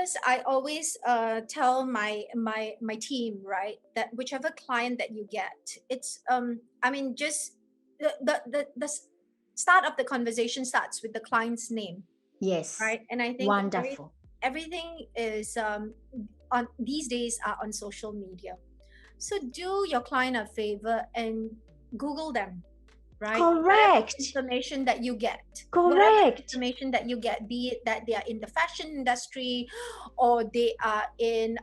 honest, I always tell my team, right, that whichever client that you get, it's I mean, just the start of the conversation starts with the client's name, Yes. right? And I think Wonderful. everything is on these days are on social media. So do your client a favor and Google them, right? Whatever Correct. information that you get, whatever Correct. information that you get, be it that they are in the fashion industry or they are in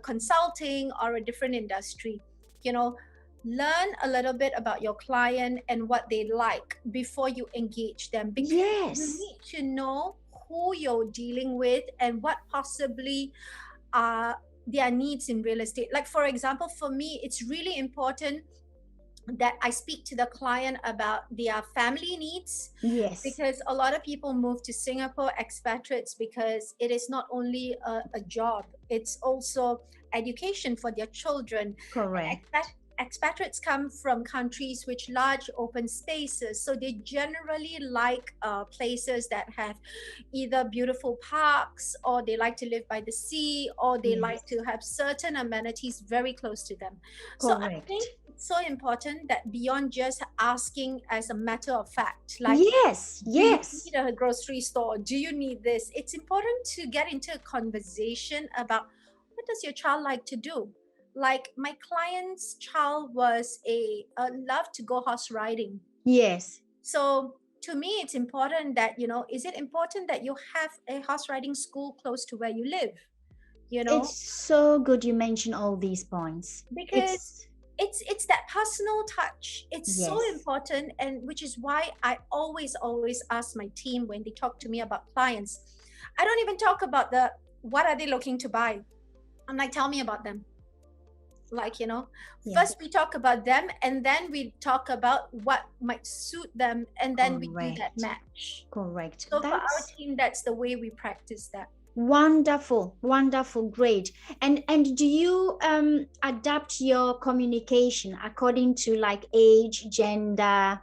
consulting or a different industry, you know, learn a little bit about your client and what they like before you engage them, because you Yes. need to know who you're dealing with and what possibly are their needs in real estate. Like, for example, for me, it's really important that I speak to the client about their family needs, Yes. because a lot of people move to Singapore, expatriates, because it is not only a job, it's also education for their children. And Correct. expatriates come from countries with large open spaces, so they generally like places that have either beautiful parks, or they like to live by the sea, or they like Yes. to have certain amenities very close to them. So I think Correct. it's so important that beyond just asking as a matter of fact, like, Yes. do you Yes. need a grocery store? Do you need this? It's important to get into a conversation about what does your child like to do. Like, my client's child was a love to go horse riding. Yes. So to me, it's important that, is it important that you have a horse riding school close to where you live? You It's know, so good you mention all these points. because It's it's that personal touch. It's so yes. important, and which is why I always ask my team when they talk to me about clients. I don't even talk about the what are they looking to buy. I'm like, tell me about them. Like, Yeah. first we talk about them, and then we talk about what might suit them, and then we do that Correct. match. Correct. So for our That's team, that's the way we practice that. wonderful. Wonderful. Great. And do you adapt your communication according to like age, gender,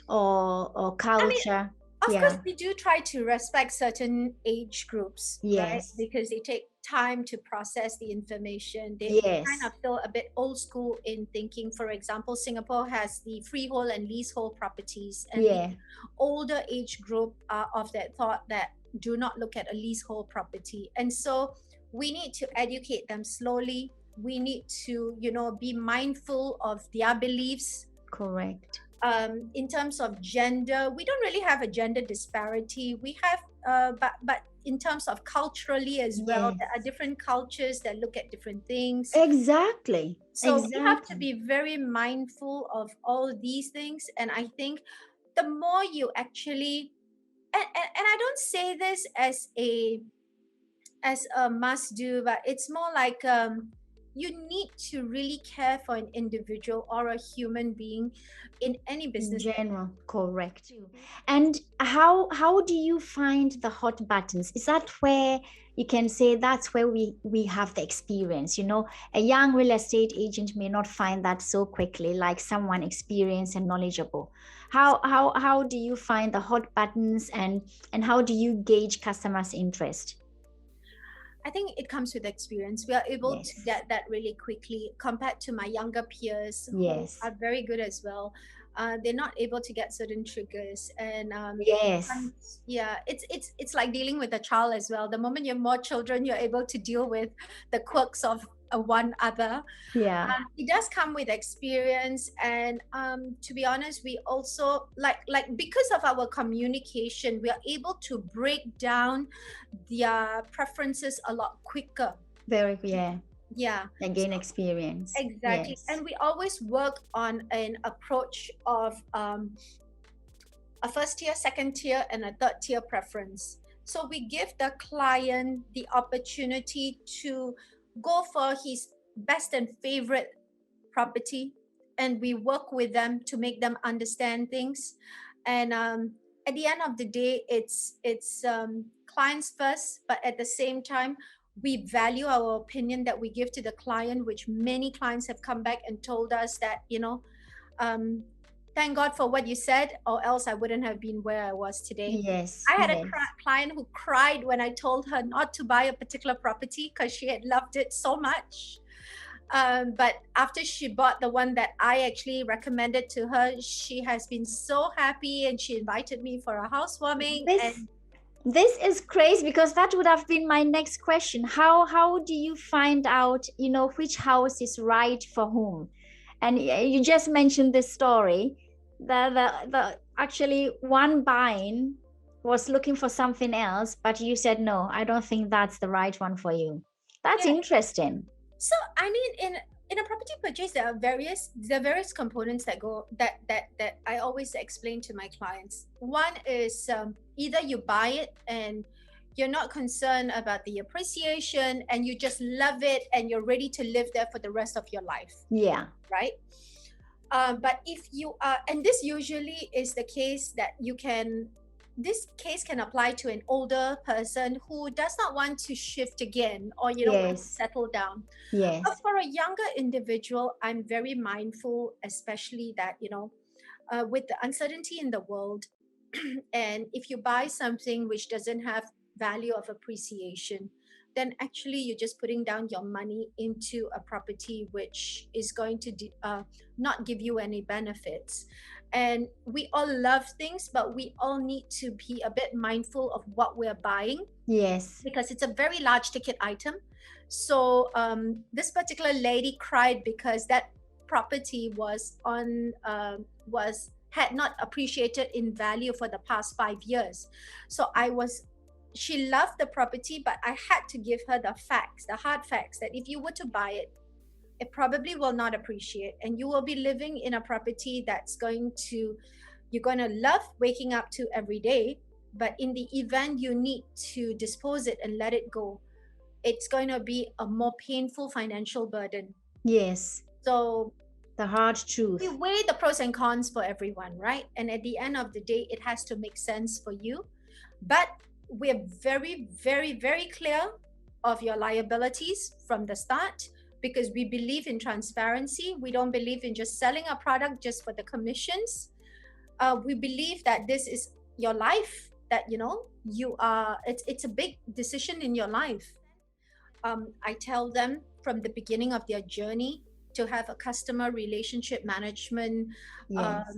or I mean, culture? of course, Yeah. we do try to respect certain age groups, right? Yes. Because they take time to process the information. They kind Yes. of feel a bit old school in thinking. For example, Singapore has the freehold and leasehold properties, and the Yeah. older age group are of that thought that do not look at a leasehold property. And so we need to educate them slowly. We need to, be mindful of their beliefs. Correct. In terms of gender, we don't really have a gender disparity. We have, but in terms of culturally as well, Yes. there are different cultures that look at different things. Exactly. So we have to Exactly. be very mindful of all these things. And I think the more you actually, and I don't say this as a must do, but it's more like, you need to really care for an individual or a human being in any In business that general, correct. you do. And how do you find the hot buttons? Is that where you can say that's where we have the experience? You know, a young real estate agent may not find that so quickly, like someone experienced and knowledgeable. How do you find the hot buttons, and how do you gauge customers' interest? I think it comes with experience. We are able to Yes. get that really quickly compared to my younger peers who Yes. are very good as well. They're not able to get certain triggers, and Yes. yeah, it's like dealing with a child as well. The moment you're more children, you're able to deal with the quirks of one other. Yeah. It does come with experience, and to be honest, we also like because of our communication, we are able to break down their preferences a lot quicker. Very, yeah. Yeah. So Again, experience. exactly, Yes. and we always work on an approach of a first tier, second tier, and a third tier preference. So we give the client the opportunity to go for his best and favorite property, and we work with them to make them understand things. And at the end of the day, it's clients first, but at the same time, we value our opinion that we give to the client, which many clients have come back and told us that, um, thank God for what you said, or else I wouldn't have been where I was today. Yes, I had a yes. client who cried when I told her not to buy a particular property because she had loved it so much. But after she bought the one that I actually recommended to her, she has been so happy, and she invited me for a housewarming. This And this is crazy, because that would have been my next question. How do you find out, which house is right for whom? And you just mentioned this story. The actually one buying was looking for something else, but you said no, I don't think that's the right one for you. That's yeah, interesting. so I mean, in a property purchase, there are various components that I always explain to my clients. One is either you buy it and you're not concerned about the appreciation, and you just love it and you're ready to live there for the rest of your life, Yeah. right? But if you are, and this usually is the case that this case can apply to an older person who does not want to shift again, or want to Yes. settle down. But Yes. for a younger individual, I'm very mindful, especially that with the uncertainty in the world, and if you buy something which doesn't have value of appreciation, then actually you're just putting down your money into a property which is going to not give you any benefits. And we all love things, but we all need to be a bit mindful of what we're buying, Yes. because it's a very large ticket item. So this particular lady cried because that property had not appreciated in value for the past 5 years. So she loved the property, but I had to give her the facts, the hard facts, that if you were to buy it, it probably will not appreciate, and you will be living in a property you're going to love waking up to every day. But in the event you need to dispose it and let it go, it's going to be a more painful financial burden. Yes. So The hard truth. we weigh the pros and cons for everyone, right? And at the end of the day, it has to make sense for you. But we're very, very, very clear of your liabilities from the start, because we believe in transparency. We don't believe in just selling a product just for the commissions. We believe that this is your life, that it's a big decision in your life. I tell them from the beginning of their journey to have a customer relationship management Yes.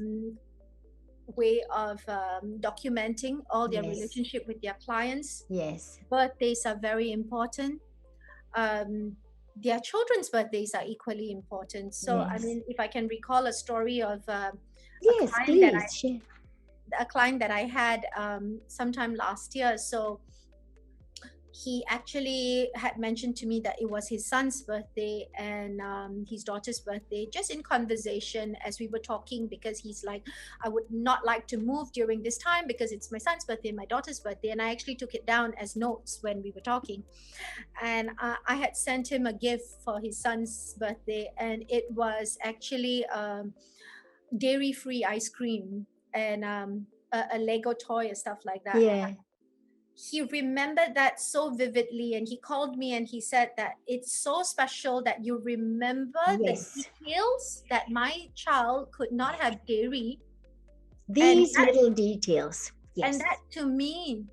way of documenting all their Yes. relationship with their clients. Yes. Birthdays are very important. Their children's birthdays are equally important. So, I Yes. mean, if I can recall a story of Yes, please. a client that I had sometime last year. So he actually had mentioned to me that it was his son's birthday and his daughter's birthday, just in conversation as we were talking, because he's like, I would not like to move during this time because it's my son's birthday and my daughter's birthday. And I actually took it down as notes when we were talking. And I had sent him a gift for his son's birthday, and it was actually dairy-free ice cream and a Lego toy and stuff like that. Yeah. He remembered that so vividly, and he called me and he said that it's so special that you remember the Yes. details, that my child could not have dairy. These little details. Yes. And that to me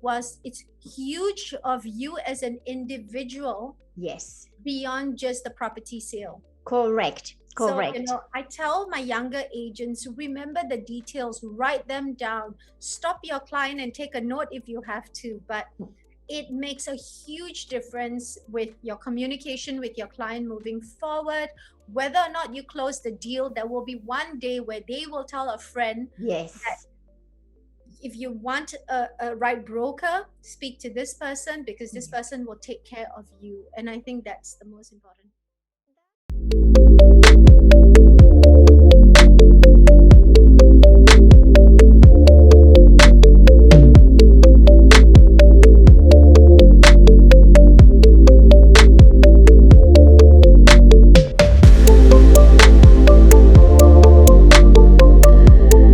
it's huge of you as an individual. Yes. Beyond just the property sale. Correct. Correct. So, I tell my younger agents, remember the details, write them down, stop your client and take a note if you have to. But it makes a huge difference with your communication with your client moving forward. Whether or not you close the deal, there will be one day where they will tell a friend, yes, that if you want a right broker, speak to this person, because this person will take care of you. And I think that's the most important.